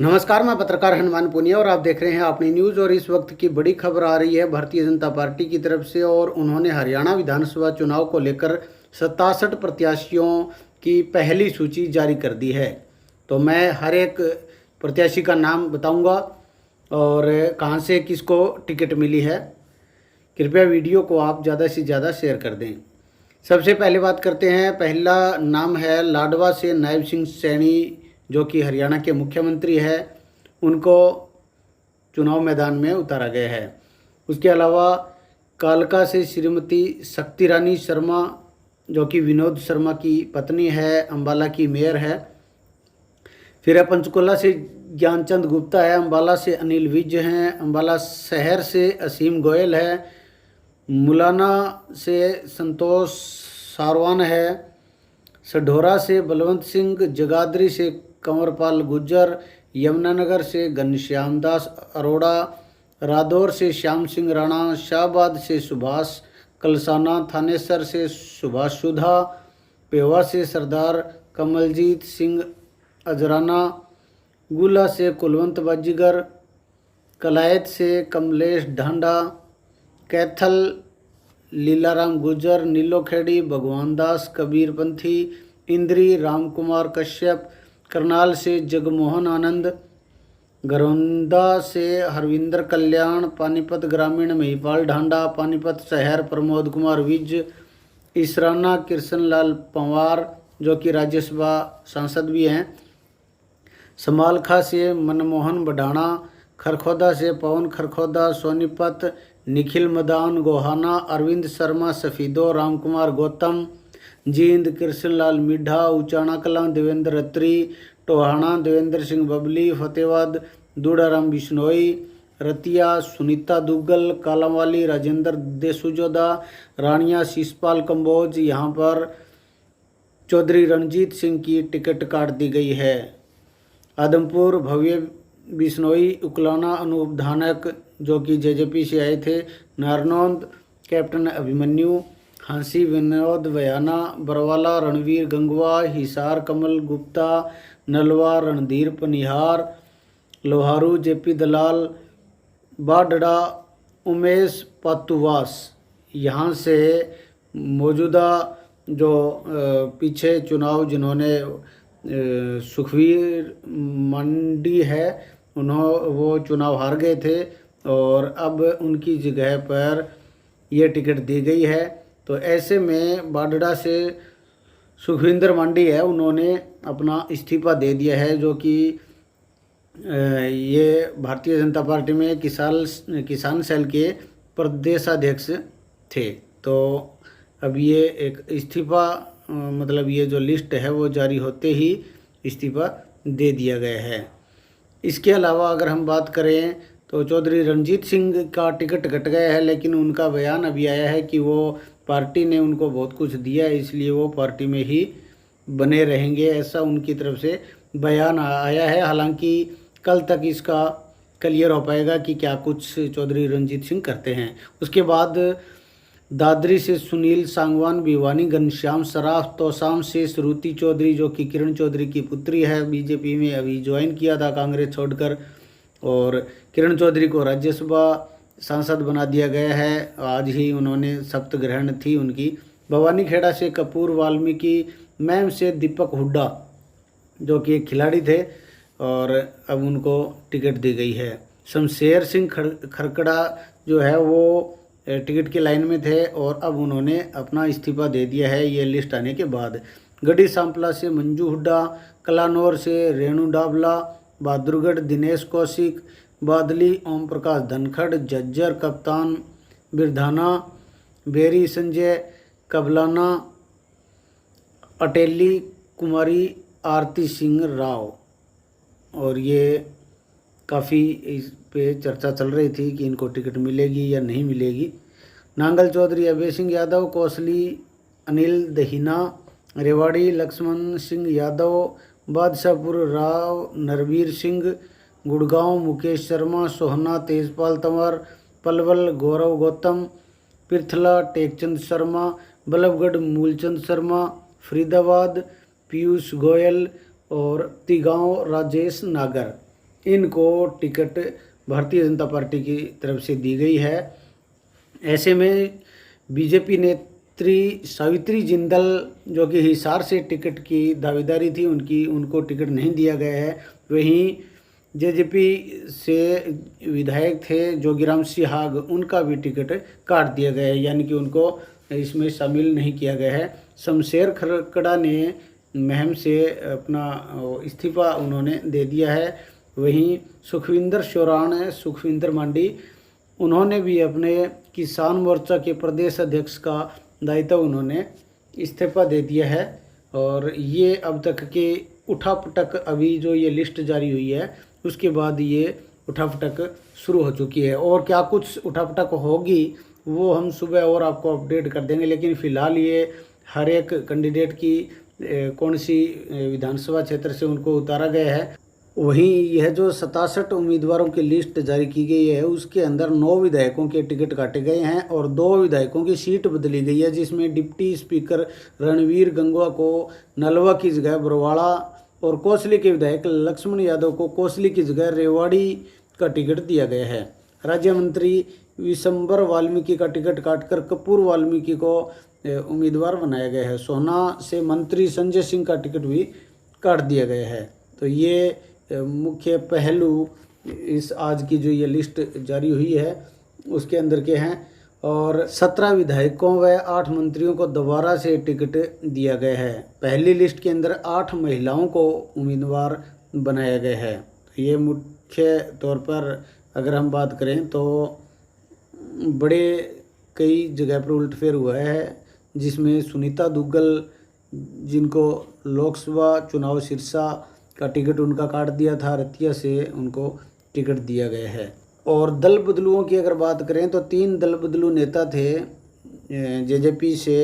नमस्कार, मैं पत्रकार हनुमान पुनिया और आप देख रहे हैं अपनी न्यूज़। और इस वक्त की बड़ी खबर आ रही है भारतीय जनता पार्टी की तरफ से, और उन्होंने हरियाणा विधानसभा चुनाव को लेकर 67 प्रत्याशियों की पहली सूची जारी कर दी है। तो मैं हर एक प्रत्याशी का नाम बताऊंगा और कहां से किसको टिकट मिली है। कृपया वीडियो को आप ज़्यादा से ज़्यादा शेयर कर दें। सबसे पहले बात करते हैं, पहला नाम है लाडवा से नायब सिंह सैनी, जो कि हरियाणा के मुख्यमंत्री है। उनको चुनाव मैदान में उतारा गया है। उसके अलावा कालका से श्रीमती शक्ति रानी शर्मा, जो कि विनोद शर्मा की पत्नी है, अंबाला की मेयर है। फिर है पंचकुला से ज्ञानचंद गुप्ता है, अंबाला से अनिल विज हैं, अंबाला शहर से असीम गोयल है, मुलाना से संतोष सारवान है, सढौरा से बलवंत सिंह, जगाधरी से कंवरपाल गुज्जर, यमुनानगर से घनश्याम दास अरोड़ा, रादौर से श्याम सिंह राणा, शाहबाद से सुभाष कलसाना, थानेसर से सुभाष सुधा, पेवा से सरदार कमलजीत सिंह अजराना, गुला से कुलवंत बाजीगर, कलायत से कमलेश ढांडा, कैथल लीलाराम गुज्जर, नीलोखेड़ी भगवान दास कबीरपंथी, इंद्री रामकुमार कश्यप, करनाल से जगमोहन आनंद, गरौंदा से हरविंदर कल्याण, पानीपत ग्रामीण महिपाल ढांडा, पानीपत शहर प्रमोद कुमार विज, इसराना कृष्णलाल पंवार, जो कि राज्यसभा सांसद भी हैं, समालखा से मनमोहन बढ़ाना, खरखोदा से पवन खरखोदा, सोनीपत निखिल मदान गोहाना, अरविंद शर्मा सफीदो, रामकुमार गौतम, जींद कृष्णलाल मिड्ढा, उचाना कलां देवेंद्र रत्री, टोहाना देवेंद्र सिंह बबली, फतेहाबाद दूड़ाराम बिश्नोई, रतिया सुनीता दुग्गल, कालांवाली राजेंद्र देसुजोदा, रानिया शिषपाल कंबोज। यहाँ पर चौधरी रणजीत सिंह की टिकट काट दी गई है। आदमपुर भव्य बिश्नोई, उकलाना अनूप धानक, जो कि जेजेपी से आए थे, नारनौंद कैप्टन अभिमन्यु, हांसी विनोद वयाना, बरवाला रणवीर गंगवा, हिसार कमल गुप्ता, नलवा रणधीर पनिहार, लोहारू जेपी दलाल, बाडड़ा उमेश पातुवास। यहाँ से मौजूदा जो पीछे चुनाव जिन्होंने सुखवीर मंडी है, वो चुनाव हार गए थे और अब उनकी जगह पर ये टिकट दी गई है। तो ऐसे में बाडड़ा से सुखविंदर मांडी है, उन्होंने अपना इस्तीफा दे दिया है, जो कि ये भारतीय जनता पार्टी में किसान सेल के प्रदेशाध्यक्ष थे। तो अब ये एक इस्तीफा मतलब ये जो लिस्ट है वो जारी होते ही इस्तीफा दे दिया गया है। इसके अलावा अगर हम बात करें तो चौधरी रणजीत सिंह का टिकट कट गया है, लेकिन उनका बयान अभी आया है कि वो पार्टी ने उनको बहुत कुछ दिया है, इसलिए वो पार्टी में ही बने रहेंगे, ऐसा उनकी तरफ से बयान आया है। हालांकि कल तक इसका क्लियर हो पाएगा कि क्या कुछ चौधरी रणजीत सिंह करते हैं। उसके बाद दादरी से सुनील सांगवान, भिवानी घनश्याम सराफ, तोसाम से श्रुति चौधरी, जो कि किरण चौधरी की पुत्री है, बीजेपी में अभी ज्वाइन किया था कांग्रेस छोड़कर, और किरण चौधरी को राज्यसभा सांसद बना दिया गया है। आज ही उन्होंने शपथ ग्रहण थी उनकी। भवानी खेड़ा से कपूर वाल्मीकि, मैम से दीपक हुड्डा, जो कि एक खिलाड़ी थे और अब उनको टिकट दी गई है। शमशेर सिंह खरकड़ा जो है वो टिकट की लाइन में थे और अब उन्होंने अपना इस्तीफा दे दिया है ये लिस्ट आने के बाद। गढ़ी सांपला से मंजू हुड्डा, कलानौर से रेणु डाबला, बहादुरगढ़ दिनेश कौशिक, बादली ओम प्रकाश धनखड़, झज्जर कप्तान बिरधाना, बेरी संजय कबलाना, अटेली कुमारी आरती सिंह राव। और ये काफ़ी इस पे चर्चा चल रही थी कि इनको टिकट मिलेगी या नहीं मिलेगी। नांगल चौधरी अभय सिंह यादव, कौशली अनिल दहीना, रेवाड़ी लक्ष्मण सिंह यादव, बादशाहपुर राव नरवीर सिंह, गुड़गांव मुकेश शर्मा, सोहना तेजपाल तंवर, पलवल गौरव गौतम, पिरथला टेकचंद शर्मा, बल्लभगढ़ मूलचंद शर्मा, फरीदाबाद पीयूष गोयल और तिगांव राजेश नागर। इनको टिकट भारतीय जनता पार्टी की तरफ से दी गई है। ऐसे में बीजेपी नेत्री सावित्री जिंदल जो कि हिसार से टिकट की दावेदारी थी, उनको टिकट नहीं दिया गया है। वहीं जेजेपी से विधायक थे जोगीराम सिहाग, उनका भी टिकट काट दिया गया है, यानी कि उनको इसमें शामिल नहीं किया गया है। शमशेर खरकड़ा ने महम से अपना इस्तीफा उन्होंने दे दिया है। वहीं सुखविंदर शोराण, सुखविंदर मांडी, उन्होंने भी अपने किसान मोर्चा के प्रदेश अध्यक्ष का दायित्व उन्होंने इस्तीफा दे दिया है। और ये अब तक के उठापटक, अभी जो ये लिस्ट जारी हुई है उसके बाद ये उठापटक शुरू हो चुकी है। और क्या कुछ उठापटक होगी वो हम सुबह और आपको अपडेट कर देंगे, लेकिन फ़िलहाल ये हर एक कैंडिडेट की कौन सी विधानसभा क्षेत्र से उनको उतारा गया है। वहीं यह जो 67 उम्मीदवारों की लिस्ट जारी की गई है उसके अंदर 9 विधायकों के टिकट काटे गए हैं और 2 विधायकों की सीट बदली गई है, जिसमें डिप्टी स्पीकर रणवीर गंगवा को नलवा की जगह बरवाड़ा और कोसली के विधायक लक्ष्मण यादव को कोसली की जगह रेवाड़ी का टिकट दिया गया है। राज्य मंत्री विशंबर वाल्मीकि का टिकट काटकर कपूर वाल्मीकि को उम्मीदवार बनाया गया है। सोना से मंत्री संजय सिंह का टिकट भी काट दिया गया है। तो ये मुख्य पहलू इस आज की जो ये लिस्ट जारी हुई है उसके अंदर के हैं। और 17 विधायकों व 8 मंत्रियों को दोबारा से टिकट दिया गया है। पहली लिस्ट के अंदर 8 महिलाओं को उम्मीदवार बनाया गया है। तो ये मुख्य तौर पर अगर हम बात करें तो बड़े कई जगह पर उलटफेर हुआ है, जिसमें सुनीता दुग्गल, जिनको लोकसभा चुनाव सिरसा का टिकट उनका काट दिया था, रतिया से उनको टिकट दिया गया है। और दल बदलुओं की अगर बात करें तो 3 दल बदलू नेता थे जेजेपी से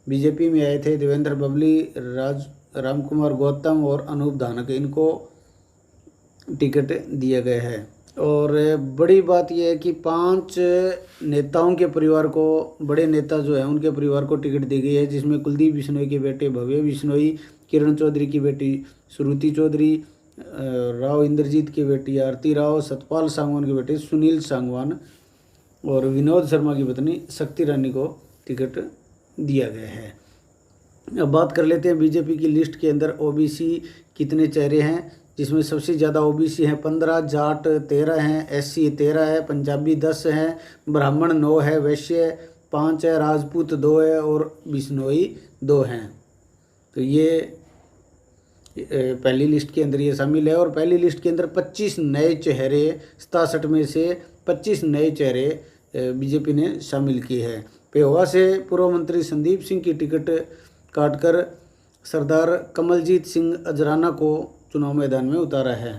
बीजेपी में आए थे, देवेंद्र बबली, रामकुमार गौतम और अनूप धानक, इनको टिकट दिया गया है। और बड़ी बात यह है कि 5 नेताओं के परिवार को, बड़े नेता जो है उनके परिवार को टिकट दी गई है, जिसमें कुलदीप बिश्नोई के बेटे भव्य बिश्नोई, किरण चौधरी की बेटी श्रुति चौधरी, राव इंद्रजीत की बेटी आरती राव, सतपाल सांगवान के बेटे सुनील सांगवान और विनोद शर्मा की पत्नी शक्ति रानी को टिकट दिया गया है। अब बात कर लेते हैं बीजेपी की लिस्ट के अंदर ओबीसी कितने चेहरे हैं, जिसमें सबसे ज़्यादा ओबीसी हैं 15, जाट 13 हैं, एससी 13 है, पंजाबी 10 हैं, ब्राह्मण 9 है, वैश्य 5 है, राजपूत 2 है और बिश्नोई 2 हैं। तो ये पहली लिस्ट के अंदर ये शामिल है। और पहली लिस्ट के अंदर 25 नए चेहरे, 67 में से 25 नए चेहरे बीजेपी ने शामिल किए हैं। पेहोवा से पूर्व मंत्री संदीप सिंह की टिकट काटकर सरदार कमलजीत सिंह अजराना को चुनाव मैदान में उतारा है।